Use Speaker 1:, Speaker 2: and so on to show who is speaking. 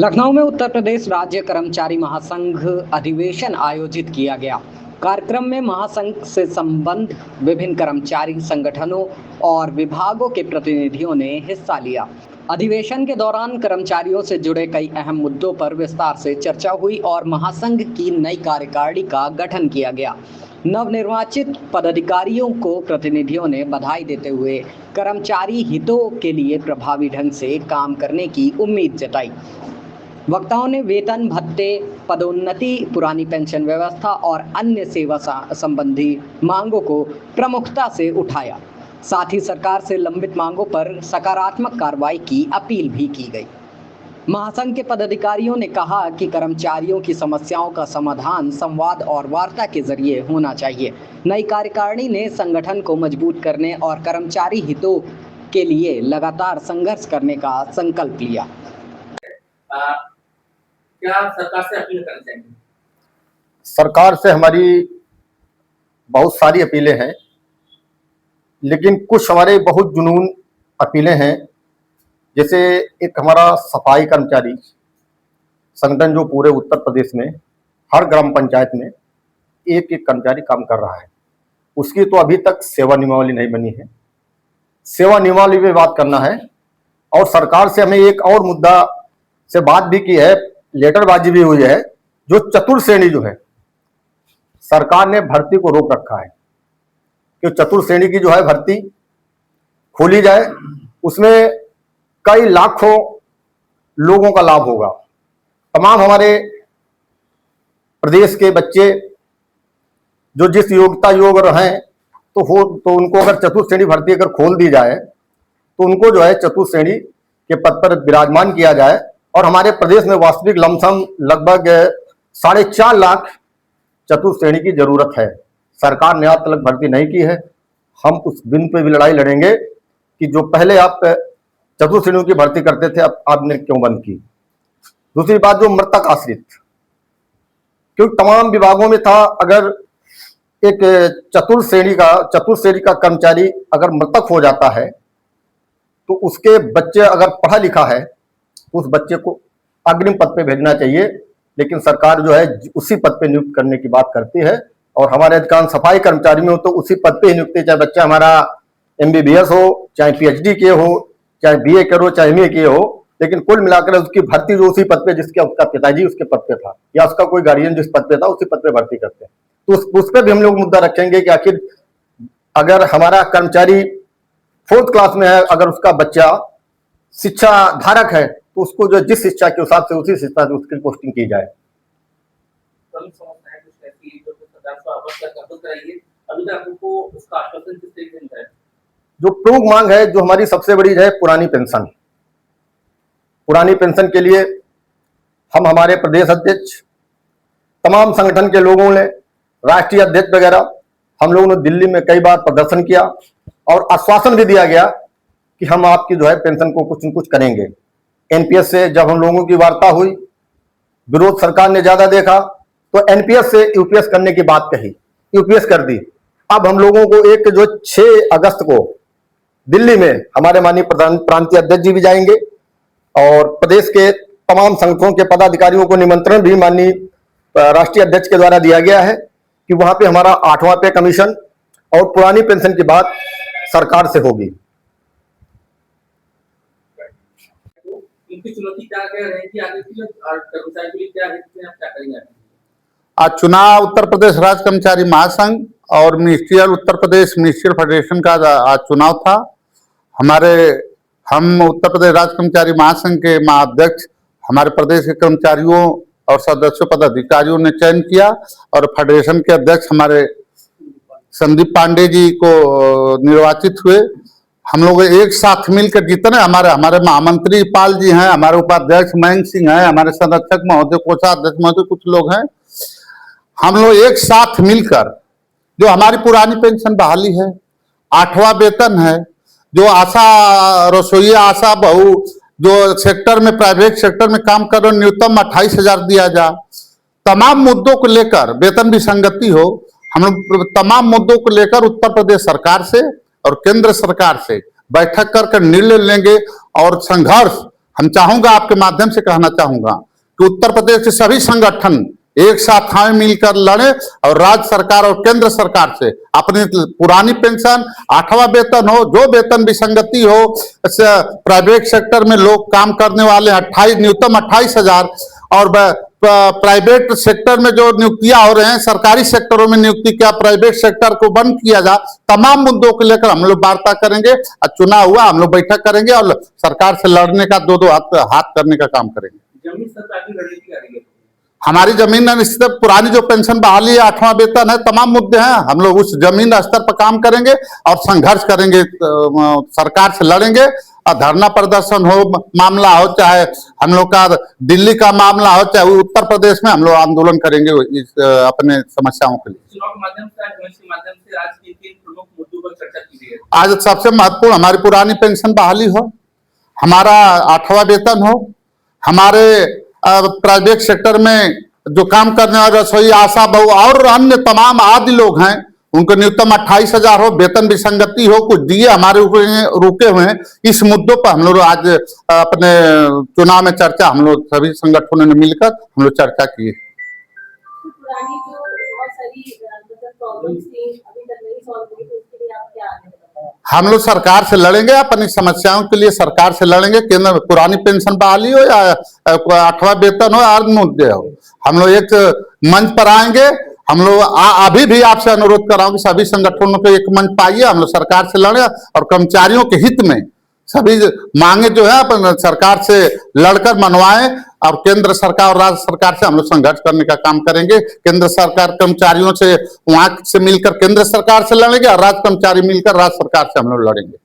Speaker 1: लखनऊ में उत्तर प्रदेश राज्य कर्मचारी महासंघ अधिवेशन आयोजित किया गया। कार्यक्रम में महासंघ से संबद्ध विभिन्न कर्मचारी संगठनों और विभागों के प्रतिनिधियों ने हिस्सा लिया। अधिवेशन के दौरान कर्मचारियों से जुड़े कई अहम मुद्दों पर विस्तार से चर्चा हुई और महासंघ की नई कार्यकारिणी का गठन किया गया। नवनिर्वाचित पदाधिकारियों को प्रतिनिधियों ने बधाई देते हुए कर्मचारी हितों के लिए प्रभावी ढंग से काम करने की उम्मीद जताई। वक्ताओं ने वेतन भत्ते, पदोन्नति, पुरानी पेंशन व्यवस्था और अन्य सेवा संबंधी मांगों को प्रमुखता से उठाया। साथ ही सरकार से लंबित मांगों पर सकारात्मक कार्रवाई की अपील भी की गई। महासंघ के पदाधिकारियों ने कहा कि कर्मचारियों की समस्याओं का समाधान संवाद और वार्ता के जरिए होना चाहिए। नई कार्यकारिणी ने संगठन को मजबूत करने और कर्मचारी हितों के लिए लगातार संघर्ष करने का संकल्प लिया।
Speaker 2: क्या सरकार से अपील करना चाहेंगे?
Speaker 3: सरकार से हमारी बहुत सारी अपीलें हैं, लेकिन कुछ हमारे बहुत जुनून अपीलें हैं। जैसे एक हमारा सफाई कर्मचारी संगठन जो पूरे उत्तर प्रदेश में हर ग्राम पंचायत में एक एक कर्मचारी काम कर रहा है, उसकी तो अभी तक सेवा नियमावली नहीं बनी है। सेवा नियमावली पे बात करना है और सरकार से हमें एक और मुद्दा से बात भी की है, लेटरबाजी भी हुई है। जो चतुर्थ श्रेणी जो है, सरकार ने भर्ती को रोक रखा है कि चतुर्थ श्रेणी की जो है भर्ती खोली जाए, उसमें कई लाखों लोगों का लाभ होगा। तमाम हमारे प्रदेश के बच्चे जो जिस योग्यता योग्य हैं तो उनको अगर चतुर्थ श्रेणी भर्ती अगर खोल दी जाए तो उनको जो है चतुर्थ श्रेणी के पद पर विराजमान किया जाए। और हमारे प्रदेश में वास्तविक लमसम लगभग 4.5 लाख चतुर्थ श्रेणी की जरूरत है। सरकार ने आज तक भर्ती नहीं की है। हम उस बिंदु पे भी लड़ाई लड़ेंगे कि जो पहले आप चतुर्थ श्रेणियों की भर्ती करते थे, अब आपने क्यों बंद की। दूसरी बात, जो मृतक आश्रित, क्योंकि तमाम विभागों में था, अगर एक चतुर्थ श्रेणी का कर्मचारी अगर मृतक हो जाता है तो उसके बच्चे अगर पढ़ा लिखा है, उस बच्चे को अग्रिम पद पे भेजना चाहिए। लेकिन सरकार जो है उसी पद पे नियुक्त करने की बात करती है। और हमारे अधिकांश सफाई कर्मचारी में हो तो उसी पद पे ही नियुक्ति, चाहे बच्चा हमारा MBBS हो, चाहे PhD किए हो, चाहे BA करो, चाहे MA किए हो, लेकिन कुल मिलाकर उसकी भर्ती जो उसी पद पे जिसका उसका पिताजी उसके पद पे था या उसका कोई गार्जियन जिस पद पे था उसी पद पे भर्ती करते हैं। तो उस पर भी हम लोग मुद्दा रखेंगे कि आखिर अगर हमारा कर्मचारी 4th क्लास में है, अगर उसका बच्चा शिक्षा धारक है तो उसको जो जिस शिक्षा के हिसाब से उसी शिक्षा से उसकी पोस्टिंग की जाए। जो प्रमुख मांग है, जो हमारी सबसे बड़ी है, पुरानी पेंशन। पुरानी पेंशन के लिए हम हमारे प्रदेश अध्यक्ष, तमाम संगठन के लोगों ने, राष्ट्रीय अध्यक्ष वगैरह, हम लोगों ने दिल्ली में कई बार प्रदर्शन किया और आश्वासन भी दिया गया कि हम आपकी जो है पेंशन को कुछ न कुछ करेंगे। NPS से जब हम लोगों की वार्ता हुई, विरोध सरकार ने ज्यादा देखा तो NPS से UPS करने की बात कही, UPS कर दी। अब हम लोगों को एक जो 6 अगस्त को दिल्ली में हमारे माननीय प्रांतीय अध्यक्ष जी भी जाएंगे और प्रदेश के तमाम संगठनों के पदाधिकारियों को निमंत्रण भी माननीय राष्ट्रीय अध्यक्ष के द्वारा दिया गया है कि वहां पे हमारा 8वां पे कमीशन और पुरानी पेंशन की बात सरकार से होगी।
Speaker 2: चुनौती क्या रहेगी आगे की और कर्मचारी के लिए क्या है, आप क्या करेंगे?
Speaker 4: आज चुनाव उत्तर प्रदेश राज्य कर्मचारी महासंघ और उत्तर प्रदेश मिनिस्ट्रियल फेडरेशन का आज चुनाव था। हम उत्तर प्रदेश राज्य कर्मचारी महासंघ के महाअध्यक्ष हमारे प्रदेश के कर्मचारियों और सदस्यों पदाधिकारियों ने चयन किया और फेडरेशन के अध्यक्ष हमारे संदीप पांडे जी को निर्वाचित हुए। हम लोग एक साथ मिलकर जितने हमारे महामंत्री पाल जी हैं, हमारे उपाध्यक्ष मयंक सिंह हैं, हमारे संरक्षक महोदय, कोषाध्यक्ष महोदय, कुछ लोग हैं, हम लोग एक साथ मिलकर जो हमारी पुरानी पेंशन बहाली है, 8वां वेतन है, जो आशा रसोईया, आशा बहू जो सेक्टर में प्राइवेट सेक्टर में काम कर रहे न्यूनतम 28,000 दिया जा, तमाम मुद्दों को लेकर वेतन भी संगति हो, हम लोग तमाम मुद्दों को लेकर उत्तर प्रदेश सरकार से और केंद्र सरकार से बैठक कर निर्णय लेंगे और संघर्ष हम चाहूंगा, आपके माध्यम से कहना चाहूंगा कि उत्तर प्रदेश के सभी संगठन एक साथ हाथ मिलकर लड़े और राज्य सरकार और केंद्र सरकार से अपनी पुरानी पेंशन, 8वां वेतन हो, जो वेतन विसंगति हो, प्राइवेट सेक्टर में लोग काम करने वाले 28 न्यूनतम 28,000 और प्राइवेट सेक्टर में जो नियुक्तियां हो रहे हैं, सरकारी सेक्टरों में नियुक्ति क्या, प्राइवेट सेक्टर को बंद किया जा, तमाम मुद्दों को लेकर हम लोग वार्ता करेंगे और चुनाव हुआ हम लोग बैठक करेंगे और सरकार से लड़ने का दो हाथ करने का काम करेंगे।
Speaker 2: जमीन सरकार की रणनीति आ रही है।
Speaker 4: हमारी जमीन निश्चित पुरानी जो पेंशन बहाली है, 8वां वेतन है, तमाम मुद्दे हैं, हम लोग उस जमीन स्तर पर काम करेंगे और संघर्ष करेंगे, सरकार से लड़ेंगे और धरना प्रदर्शन हो, मामला हो, चाहे हम लोग का दिल्ली का मामला हो, चाहे उत्तर प्रदेश में हम लोग आंदोलन करेंगे अपने समस्याओं के लिए।
Speaker 2: चुनाव के माध्यम से आज की 3 प्रमुख मुद्दों पर चर्चा की गई है।
Speaker 4: आज सबसे महत्वपूर्ण हमारी पुरानी पेंशन बहाली हो, हमारा 8वां वेतन हो, हमारे प्राइवेट सेक्टर में जो काम करने वाले रसोई, आशा बहु और अन्य तमाम आदि लोग हैं, उनको न्यूनतम 28,000 हो, वेतन विसंगति हो, कुछ दिए हमारे रुके हुए हैं। इस मुद्दों पर हम लोग आज अपने चुनाव में चर्चा, हम लोग सभी संगठनों ने मिलकर हम लोग चर्चा की।
Speaker 5: पुरानी जो बहुत सारी प्रॉब्लम्स थी अभी तक नहीं सॉल्व हुई, तो उसके लिए आप क्या आगे बताएं?
Speaker 4: हम लोग सरकार से लड़ेंगे, अपनी समस्याओं के लिए सरकार से लड़ेंगे। केंद्र में पुरानी पेंशन बहाली हो या 8वां वेतन हो, अन्य मुद्दे हो, हम लोग एक मंच पर आएंगे। हम लोग अभी भी आपसे अनुरोध कर रहा हूं कि सभी संगठनों को एक मंच पाइए, हम लोग सरकार से लड़े और कर्मचारियों के हित में सभी मांगे जो है अपन सरकार से लड़कर मनवाएं और केंद्र सरकार और राज्य सरकार से हम लोग संघर्ष करने का काम करेंगे। केंद्र सरकार कर्मचारियों से वहां से मिलकर केंद्र सरकार से लड़ेंगे और राज्य कर्मचारी मिलकर राज्य सरकार से हम लोग लड़ेंगे।